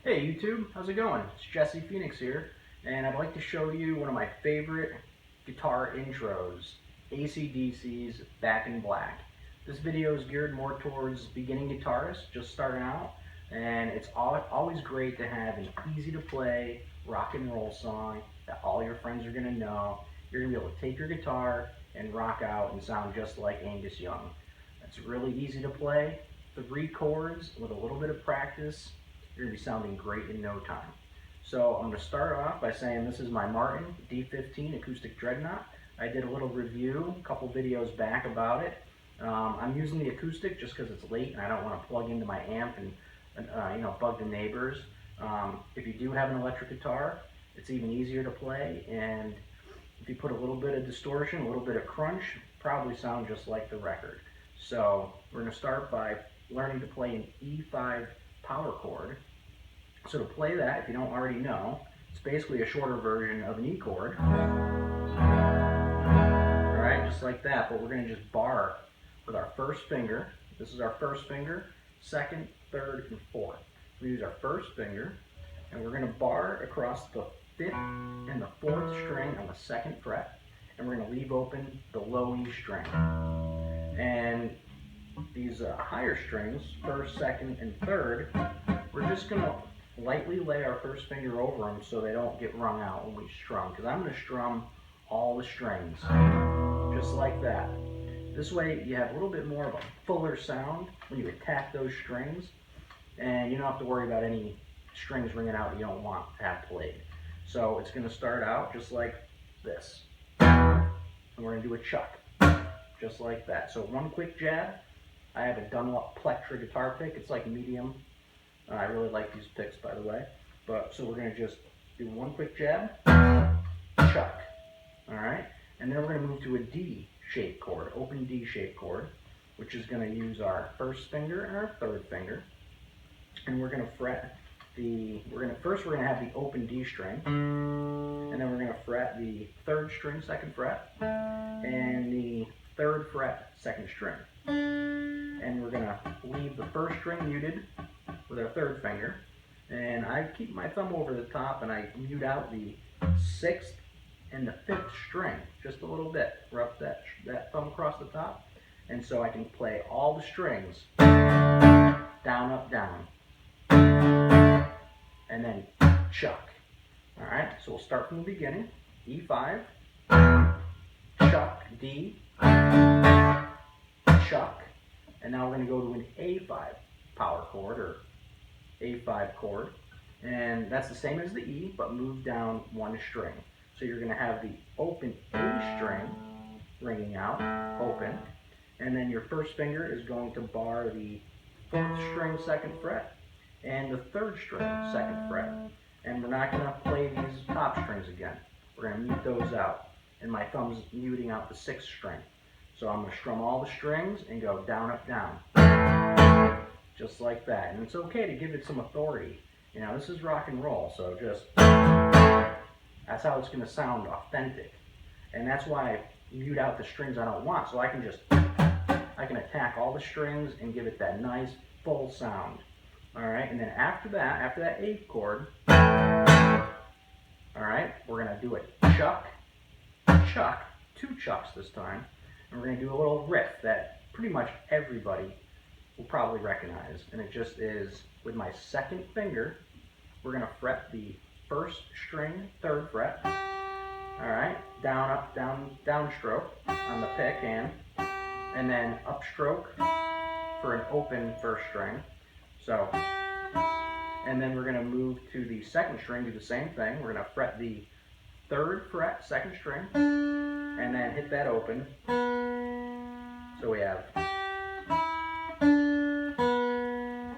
Hey YouTube, how's it going? It's Jesse Phoenix here, and I'd like to show you one of my favorite guitar intros, AC/DC's Back in Black. This video is geared more towards beginning guitarists just starting out, and it's always great to have an easy to play rock and roll song that all your friends are going to know. You're going to be able to take your guitar and rock out and sound just like Angus Young. It's really easy to play. 3 chords with a little bit of practice. You're going to be sounding great in no time. So I'm going to start off by saying this is my Martin D15 Acoustic Dreadnought. I did a little review a couple videos back about it. I'm using the acoustic just because it's late and I don't want to plug into my amp and bug the neighbors. If you do have an electric guitar, it's even easier to play, and if you put a little bit of distortion, a little bit of crunch, probably sound just like the record. So we're going to start by learning to play an E5 power chord. So to play that, if you don't already know, it's basically a shorter version of an E chord. Alright, just like that, but we're going to just bar with our first finger. This is our first finger, second, third, and fourth. We use our first finger, and we're going to bar across the 5th and the 4th string on the 2nd fret, and we're going to leave open the low E string. And these higher strings, 1st, 2nd, and 3rd, we're just going to lightly lay our first finger over them so they don't get wrung out when we strum, because I'm going to strum all the strings, just like that. This way you have a little bit more of a fuller sound when you attack those strings, and you don't have to worry about any strings ringing out that you don't want to have played. So it's going to start out just like this, and we're going to do a chuck, just like that. So one quick jab. I have a Dunlop Plectra guitar pick. It's like medium. I really like these picks, by the way. So we're going to just do one quick jab, chuck. Alright? And then we're going to move to a D-shaped chord, open D-shaped chord, which is going to use our first finger and our 3rd finger. And we're going to fret first we're going to have the open D string, and then we're going to fret the 3rd string, 2nd fret, and the 3rd fret, 2nd string. And we're going to leave the 1st string muted with our 3rd finger, and I keep my thumb over the top and I mute out the 6th and the 5th string just a little bit. Rub that thumb across the top, and so I can play all the strings down, up, down, and then chuck. Alright, so we'll start from the beginning. E5, chuck, D, chuck, and now we're going to go to an A5 power chord, or A5 chord, and that's the same as the E, but move down 1 string. So you're going to have the open A string ringing out, open, and then your first finger is going to bar the 4th string, 2nd fret, and the 3rd string, 2nd fret. And we're not going to play these top strings again. We're going to mute those out, and my thumb's muting out the 6th string. So I'm going to strum all the strings and go down, up, down. Just like that. And it's okay to give it some authority. You know, this is rock and roll, so that's how it's going to sound authentic. And that's why I mute out the strings I don't want, so I can attack all the strings and give it that nice full sound. Alright, and then after that 8th chord, alright, we're going to do a chuck, chuck, 2 chucks this time. And we're going to do a little riff that pretty much everybody will probably recognize. And it just is, with my 2nd finger, we're going to fret the 1st string, 3rd fret. Alright, down, up, down, downstroke on the pick hand. And then upstroke for an open 1st string. So, and then we're going to move to the 2nd string, do the same thing. We're going to fret the 3rd fret, 2nd string, and then hit that open. So we have,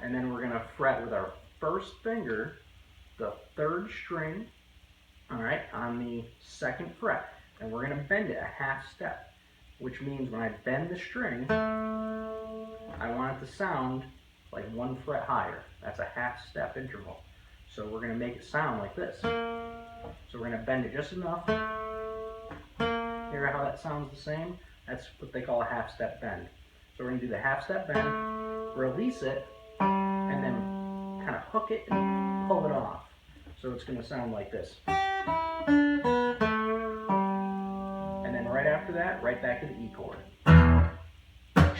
and then we're going to fret with our 1st finger the 3rd string, alright, on the 2nd fret, and we're going to bend it a 1/2 step, which means when I bend the string, I want it to sound like 1 fret higher. That's a 1/2 step interval. So we're going to make it sound like this. So we're going to bend it just enough. Hear how that sounds the same? That's what they call a 1/2 step bend. So we're going to do the 1/2 step bend, release it, and then kind of hook it and pull it off. So it's going to sound like this. And then right after that, right back to the E chord.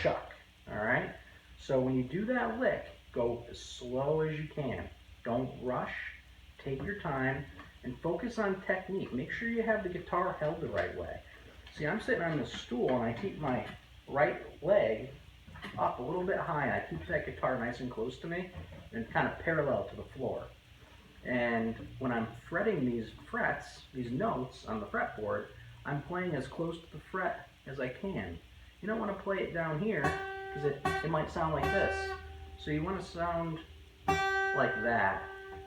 Chuck. Alright? So when you do that lick, go as slow as you can. Don't rush. Take your time and focus on technique. Make sure you have the guitar held the right way. See, I'm sitting on this stool and I keep my right leg up a little bit high, and I keep that guitar nice and close to me and kind of parallel to the floor. And when I'm fretting these frets, these notes on the fretboard, I'm playing as close to the fret as I can. You don't want to play it down here because it might sound like this. So you want to sound like that.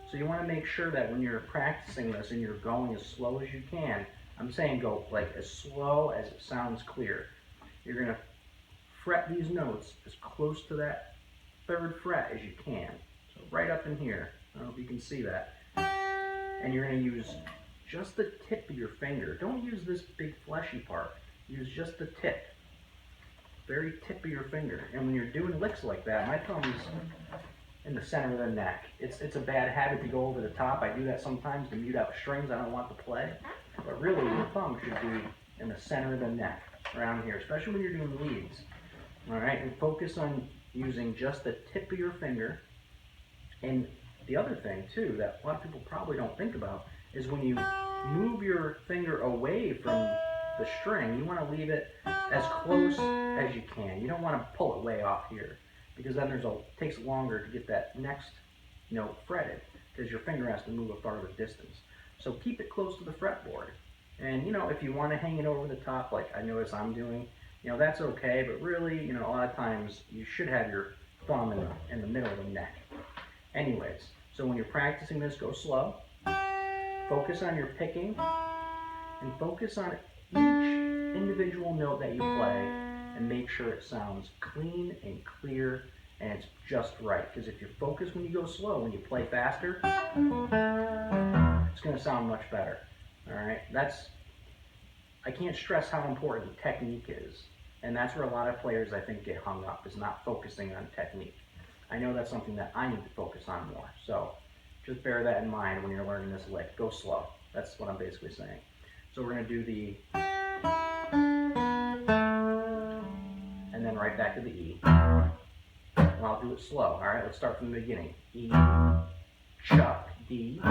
So you want to make sure that when you're practicing this and you're going as slow as you can, I'm saying go like as slow as it sounds clear. You're going to fret these notes as close to that third fret as you can. So right up in here. I don't know if you can see that. And you're going to use just the tip of your finger. Don't use this big fleshy part. Use just the tip. Very tip of your finger. And when you're doing licks like that, my thumb's in the center of the neck. It's a bad habit to go over the top. I do that sometimes to mute out strings I don't want to play. But really, your thumb should be in the center of the neck, around here, especially when you're doing leads. Alright, and focus on using just the tip of your finger. And the other thing, too, that a lot of people probably don't think about is when you move your finger away from the string, you want to leave it as close as you can. You don't want to pull it way off here, because then it takes longer to get that next note fretted, because your finger has to move a farther distance. So keep it close to the fretboard. And, you know, if you want to hang it over the top, like I notice I'm doing, you know, that's okay, but really, you know, a lot of times you should have your thumb in the middle of the neck. Anyways, so when you're practicing this, go slow. Focus on your picking, and focus on each individual note that you play, and make sure it sounds clean and clear, and it's just right. Because if you focus when you go slow, when you play faster, it's going to sound much better. Alright, I can't stress how important technique is. And that's where a lot of players, I think, get hung up, is not focusing on technique. I know that's something that I need to focus on more. So just bear that in mind when you're learning this lick. Go slow. That's what I'm basically saying. So we're going to do the, and then right back to the E. And I'll do it slow. All right, let's start from the beginning. E, chuck, D,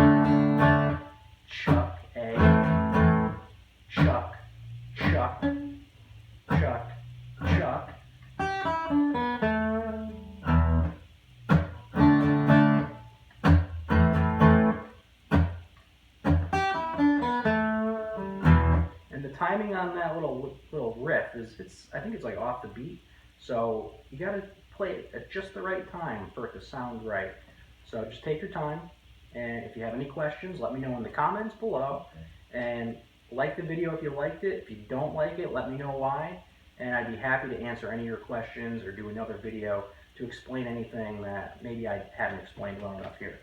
chuck, A, chuck, chuck, chuck, chuck. And the timing on that little riff is, I think it's like off the beat. So you got to play it at just the right time for it to sound right. So just take your time, and if you have any questions, let me know in the comments below. And like the video if you liked it. If you don't like it, let me know why, and I'd be happy to answer any of your questions or do another video to explain anything that maybe I haven't explained well enough here.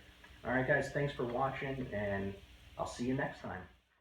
Alright guys, thanks for watching, and I'll see you next time.